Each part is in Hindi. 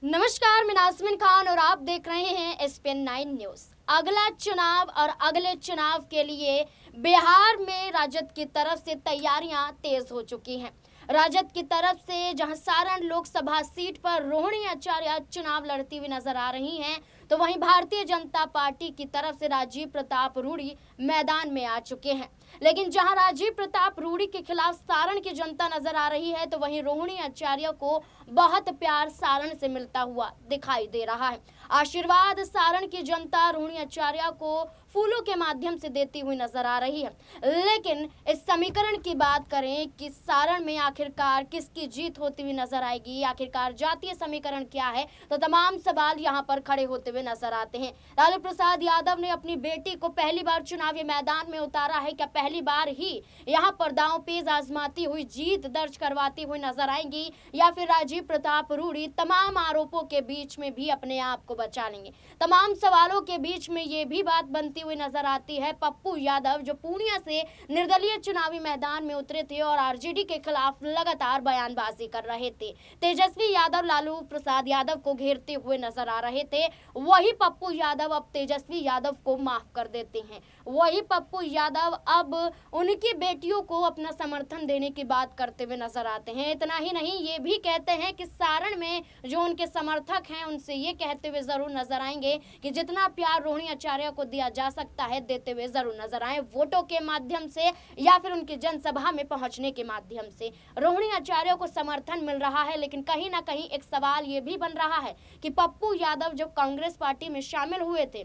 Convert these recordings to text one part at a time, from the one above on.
नमस्कार, मैं नाज़मीन खान और आप देख रहे हैं एसपीएन 9 न्यूज़। अगला चुनाव और अगले चुनाव के लिए बिहार में राजद की तरफ से तैयारियां तेज हो चुकी हैं। राजद की तरफ से जहां सारण लोकसभा सीट पर रोहिणी आचार्य चुनाव लड़ती हुई नजर आ रही हैं, तो वहीं भारतीय जनता पार्टी की तरफ से राजीव प्रताप रूडी मैदान में आ चुके हैं। लेकिन जहां राजीव प्रताप रूडी के खिलाफ सारण की जनता नजर आ रही है, तो वहीं रोहिणी आचार्य को बहुत प्यार सारण से मिलता हुआ दिखाई दे रहा है। आशीर्वाद सारण की जनता रोहिणी आचार्य को फूलों के माध्यम से देती हुई नजर आ रही है। लेकिन इस समीकरण की बात करें कि सारण में आखिरकार किसकी जीत होती हुई नजर आएगी, आखिरकार जातीय समीकरण क्या है, तो तमाम सवाल यहाँ पर खड़े होते हुए नजर आते हैं। लालू प्रसाद यादव ने अपनी बेटी को पहली बार चुनावी मैदान में उतारा है। क्या पहली बार ही यहाँ पर दांवपेच आजमाती हुई जीत दर्ज करवाती हुई नजर आएंगी, या फिर राजीव प्रताप रूडी तमाम आरोपों के बीच में भी अपने आप को बचा लेंगे? तमाम सवालों के बीच में ये भी बात बनती हुई नजर आती है पप्पू यादव, जो पूर्णिया से निर्दलीय चुनावी मैदान में उतरे थे और आरजेडी के खिलाफ लगातार बयानबाजी कर रहे थे। तेजस्वी यादव लालू प्रसाद यादव को घेरते हुए नजर आ रहे थे। वही पप्पू यादव अब तेजस्वी यादव को माफ कर देते हैं। वही पप्पू यादव अब उनकी बेटियों को अपना समर्थन देने की बात करते हुए नजर आते हैं। इतना ही नहीं, ये भी कहते हैं कि सारण में जो उनके समर्थक हैं उनसे ये कहते हुए जरूर नजर आएंगे कि जितना प्यार रोहिणी आचार्य को दिया जा सकता है देते हुए जरूर नजर आए, वोटों के माध्यम से या फिर उनकी जनसभा में पहुंचने के माध्यम से। रोहिणी आचार्य को समर्थन मिल रहा है, लेकिन कहीं ना कहीं एक सवाल ये भी बन रहा है कि पप्पू यादव जब कांग्रेस पार्टी में शामिल हुए थे,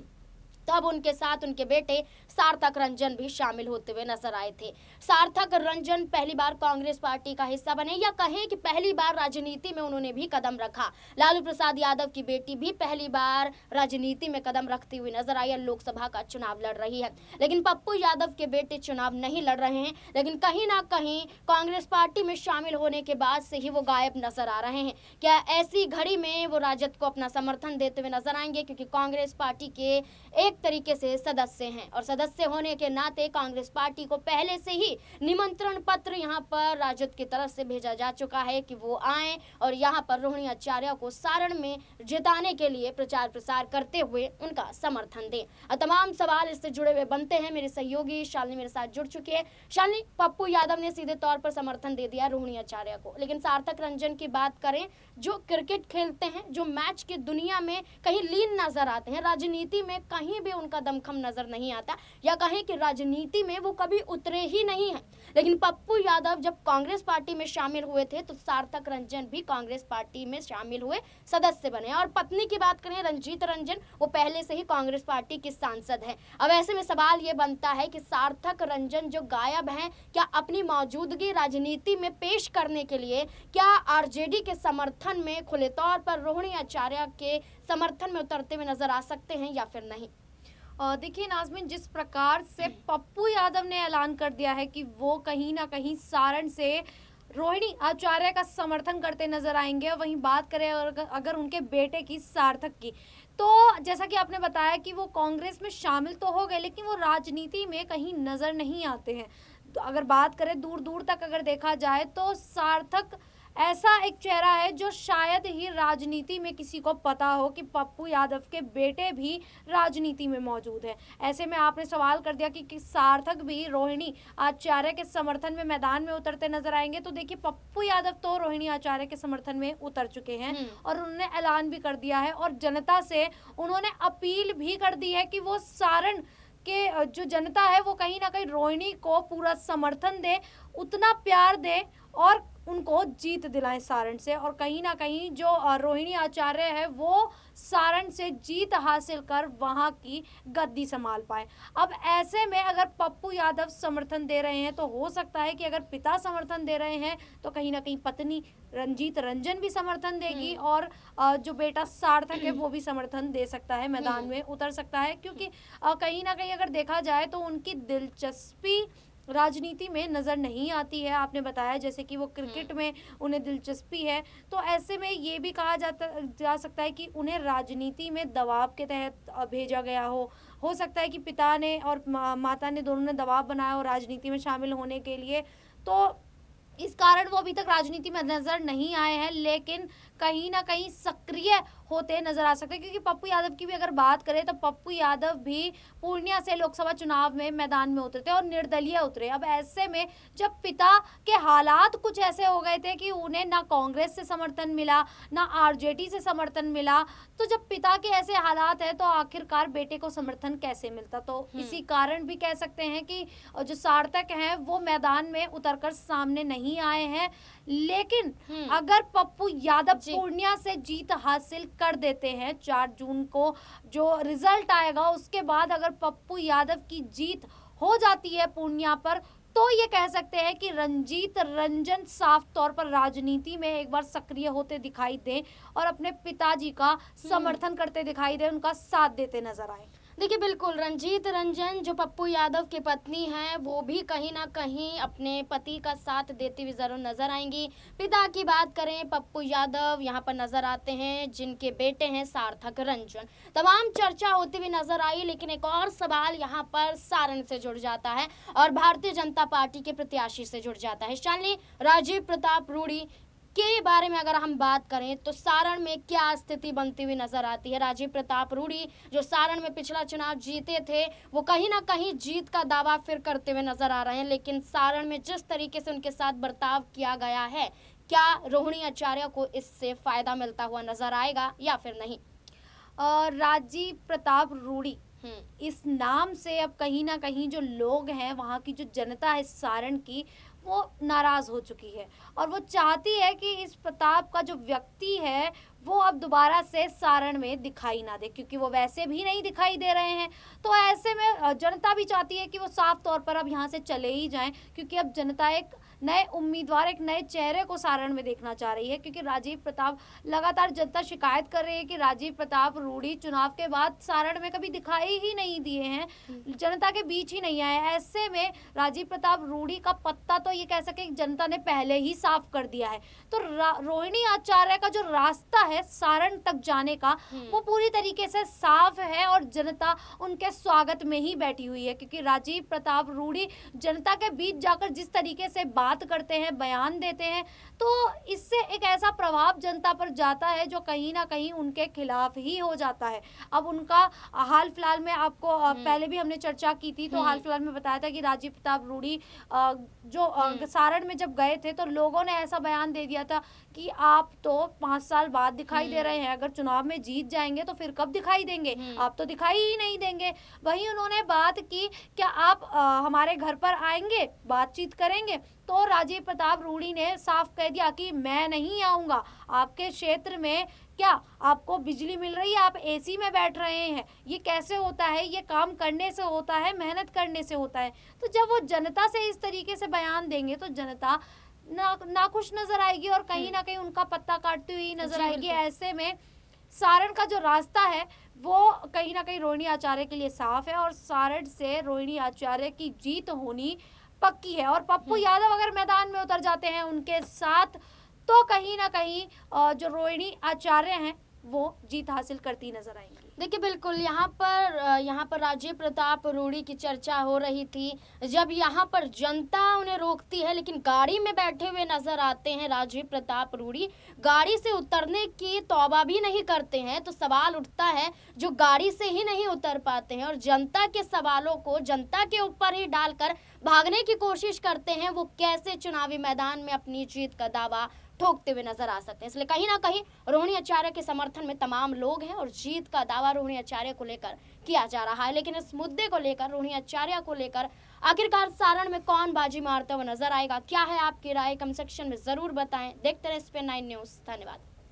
तब उनके साथ उनके बेटे सार्थक रंजन भी शामिल होते हुए नजर आए थे। सार्थक रंजन पहली बार कांग्रेस पार्टी का हिस्सा बने, या कहें कि पहली बार राजनीति में उन्होंने भी कदम रखा। लालू प्रसाद यादव की बेटी भी पहली बार राजनीति में कदम रखती हुई नजर आई, लोकसभा का चुनाव लड़ रही है। लेकिन पप्पू यादव के बेटे चुनाव नहीं लड़ रहे हैं, लेकिन कहीं ना कहीं कांग्रेस पार्टी में शामिल होने के बाद से ही वो गायब नजर आ रहे हैं। क्या ऐसी घड़ी में वो राजद को अपना समर्थन देते हुए नजर आएंगे? क्योंकि कांग्रेस पार्टी के एक तरीके से सदस्य हैं, और सदस्य होने के नाते कांग्रेस पार्टी को पहले से ही निमंत्रण पत्र यहां पर राजद की तरफ से भेजा जा चुका है कि वो आए और यहां पर रोहिणी आचार्य को सारण में जिताने के लिए प्रचार प्रसार करते हुए उनका समर्थन दें। और तमाम सवाल इससे जुड़े हुए बनते हैं। मेरे सहयोगी शालिनी मेरे साथ जुड़ चुकी है। शालिनी, पप्पू यादव ने सीधे तौर पर समर्थन दे दिया रोहिणी आचार्य को, लेकिन सार्थक रंजन की बात करें, जो क्रिकेट खेलते हैं, जो मैच की दुनिया में कहीं लीन नजर आते हैं, राजनीति में कहीं भी उनका दमखम नजर नहीं आता, या कहें कि राजनीति में वो कभी उतरे ही नहीं है। लेकिन पप्पू यादव जब कांग्रेस पार्टी में शामिल हुए थे, तो सार्थक रंजन भी कांग्रेस पार्टी में शामिल हुए, सदस्य बने। और पत्नी की बात करें, रंजीत रंजन, वो पहले से ही कांग्रेस पार्टी की सांसद है। अब ऐसे में सवाल ये बनता है कि सार्थक रंजन जो गायब हैं, क्या अपनी मौजूदगी राजनीति में पेश करने के लिए क्या आरजेडी के समर्थन में खुले तौर पर रोहिणी आचार्य के समर्थन में उतरते हुए नजर आ सकते हैं, या फिर नहीं? देखिए नाज़मीन, जिस प्रकार से पप्पू यादव ने ऐलान कर दिया है कि वो कहीं ना कहीं सारण से रोहिणी आचार्य का समर्थन करते नजर आएंगे, और वहीं बात करें अगर उनके बेटे की, सार्थक की, तो जैसा कि आपने बताया कि वो कांग्रेस में शामिल तो हो गए, लेकिन वो राजनीति में कहीं नजर नहीं आते हैं। तो अगर बात करें दूर दूर तक अगर देखा जाए, तो सार्थक ऐसा एक चेहरा है जो शायद ही राजनीति में किसी को पता हो कि पप्पू यादव के बेटे भी राजनीति में मौजूद है। ऐसे में आपने सवाल कर दिया कि सार्थक भी रोहिणी आचार्य के समर्थन में मैदान में उतरते नजर आएंगे, तो देखिए पप्पू यादव तो रोहिणी आचार्य के समर्थन में उतर चुके हैं और उन्होंने ऐलान भी कर दिया है, और जनता से उन्होंने अपील भी कर दी है कि वो सारण के जो जनता है वो कहीं ना कहीं रोहिणी को पूरा समर्थन दे, उतना प्यार दे और उनको जीत दिलाएं सारण से, और कहीं ना कहीं जो रोहिणी आचार्य है वो सारण से जीत हासिल कर वहां की गद्दी संभाल पाए। अब ऐसे में अगर पप्पू यादव समर्थन दे रहे हैं, तो हो सकता है कि अगर पिता समर्थन दे रहे हैं, तो कहीं ना कहीं पत्नी रंजीत रंजन भी समर्थन देगी, और जो बेटा सार्थक है वो भी समर्थन दे सकता है, मैदान में उतर सकता है, क्योंकि कहीं ना कहीं अगर देखा जाए तो उनकी दिलचस्पी राजनीति में नज़र नहीं आती है। आपने बताया जैसे कि वो क्रिकेट में उन्हें दिलचस्पी है, तो ऐसे में ये भी कहा जा सकता है कि उन्हें राजनीति में दबाव के तहत भेजा गया हो सकता है कि पिता ने और माता ने, दोनों ने दबाव बनाया हो राजनीति में शामिल होने के लिए। तो इस कारण वो अभी तक राजनीति में नजर नहीं आए हैं, लेकिन कहीं ना कहीं सक्रिय होते नजर आ सकते हैं। क्योंकि पप्पू यादव की भी अगर बात करें तो पप्पू यादव भी पूर्णिया से लोकसभा चुनाव में मैदान में उतरे थे और निर्दलीय उतरे। अब ऐसे में जब पिता के हालात कुछ ऐसे हो गए थे कि उन्हें ना कांग्रेस से समर्थन मिला, ना आरजेडी से समर्थन मिला, तो जब पिता के ऐसे हालात है तो आखिरकार बेटे को समर्थन कैसे मिलता। तो इसी कारण भी कह सकते हैं कि जो सार्थक हैं वो मैदान में उतरकर सामने नहीं आए हैं। लेकिन अगर पप्पू यादव पूर्णिया से जीत हासिल कर देते हैं, 4 जून को जो रिजल्ट आएगा उसके बाद अगर पप्पू यादव की जीत हो जाती है पूर्णिया पर, तो ये कह सकते हैं कि रंजीत रंजन साफ तौर पर राजनीति में एक बार सक्रिय होते दिखाई दें और अपने पिताजी का समर्थन करते दिखाई दें, उनका साथ देते नजर आए। देखिए बिल्कुल, रंजीत रंजन जो पप्पू यादव की पत्नी हैं वो भी कहीं ना कहीं अपने पति का साथ देती हुई जरूर नजर आएंगी। पिता की बात करें, पप्पू यादव यहाँ पर नजर आते हैं जिनके बेटे हैं सार्थक रंजन। तमाम चर्चा होती हुई नजर आई, लेकिन एक और सवाल यहाँ पर सारण से जुड़ जाता है और भारतीय जनता पार्टी के प्रत्याशी से जुड़ जाता है। शालिनी, राजीव प्रताप रूडी के बारे में अगर हम बात करें तो सारण में क्या स्थिति बनती हुई नजर आती है। राजीव प्रताप रूडी जो सारण में पिछला चुनाव जीते थे वो कहीं ना कहीं जीत का दावा फिर करते हुए नजर आ रहे हैं, लेकिन सारण में जिस तरीके से उनके साथ बर्ताव किया गया है, क्या रोहिणी आचार्य को इससे फायदा मिलता हुआ नजर आएगा या फिर नहीं? राजीव प्रताप रूडी इस नाम से अब कहीं ना कहीं जो लोग हैं, वहाँ की जो जनता है सारण की, वो नाराज हो चुकी है और वो चाहती है कि इस प्रताप का जो व्यक्ति है वो अब दोबारा से सारण में दिखाई ना दे, क्योंकि वो वैसे भी नहीं दिखाई दे रहे हैं। तो ऐसे में जनता भी चाहती है कि वो साफ तौर पर अब यहाँ से चले ही जाएं, क्योंकि अब जनता एक नए उम्मीदवार, एक नए चेहरे को सारण में देखना चाह रही है। क्योंकि राजीव प्रताप, लगातार जनता शिकायत कर रही है कि राजीव प्रताप रूडी चुनाव के बाद सारण में कभी दिखाई ही नहीं दिए हैं, जनता के बीच ही नहीं आए। ऐसे में राजीव प्रताप रूडी का पत्ता तो ये कह सके जनता ने पहले ही साफ कर दिया है। तो रोहिणी आचार्य का जो रास्ता है सारण तक जाने का वो पूरी तरीके से साफ है और जनता उनके स्वागत में ही बैठी हुई है। क्योंकि राजीव प्रताप रूडी जनता के बीच जाकर जिस तरीके से बात करते हैं, बयान देते हैं, तो इससे एक ऐसा प्रभाव जनता पर जाता है जो कहीं ना कहीं उनके खिलाफ ही हो जाता है। अब उनका हाल फिलहाल में आपको पहले भी हमने चर्चा की थी, तो हाल फिलहाल में बताया था कि राजीव प्रताप रूडी जो सारण में जब गए थे तो लोगों ने ऐसा बयान दे दिया था कि आप तो 5 साल बाद दिखाई दे रहे हैं, अगर चुनाव में जीत जाएंगे तो फिर कब दिखाई देंगे, आप तो दिखाई ही नहीं देंगे। वहीं उन्होंने बात की, क्या आप हमारे घर पर आएंगे, बातचीत करेंगे? तो राजीव प्रताप रूडी ने साफ कह दिया कि मैं नहीं आऊंगा। आपके क्षेत्र में क्या आपको बिजली मिल रही है, आप एसी में बैठ रहे हैं? ये कैसे होता है? ये काम करने से होता है, मेहनत करने से होता है। तो जब वो जनता से इस तरीके से बयान देंगे तो जनता नाखुश नजर आएगी और कहीं ना कहीं उनका पत्ता काटती हुई नजर आएगी। ऐसे में सारण का जो रास्ता है वो कहीं ना कहीं रोहिणी आचार्य के लिए साफ है और सारण से रोहिणी आचार्य की जीत होनी पक्की है। और पप्पू यादव अगर मैदान में उतर जाते हैं उनके साथ, तो कहीं ना कहीं जो रोहिणी आचार्य हैं वो जीत हासिल करती नजर आएंगी। देखिए बिल्कुल, यहाँ पर राजीव प्रताप रूडी की चर्चा हो रही थी। जब यहाँ पर जनता उन्हें रोकती है, लेकिन गाड़ी में बैठे हुए नजर आते हैं राजीव प्रताप रूडी, गाड़ी से उतरने की तौबा भी नहीं करते हैं, तो सवाल उठता है जो गाड़ी से ही नहीं उतर पाते हैं और जनता के सवालों को जनता के ऊपर ही डालकर भागने की कोशिश करते हैं, वो कैसे चुनावी मैदान में अपनी जीत का दावा ठोकते हुए नजर आ सकते हैं। इसलिए कहीं ना कहीं रोहिणी आचार्य के समर्थन में तमाम लोग हैं और जीत का दावा रोहिणी आचार्य को लेकर किया जा रहा है। लेकिन इस मुद्दे को लेकर, रोहिणी आचार्य को लेकर आखिरकार सारण में कौन बाजी मारते हुए नजर आएगा, क्या है आपकी राय? कमेंट सेक्शन में जरूर बताएं। देखते रहे SPN9 न्यूज़। धन्यवाद।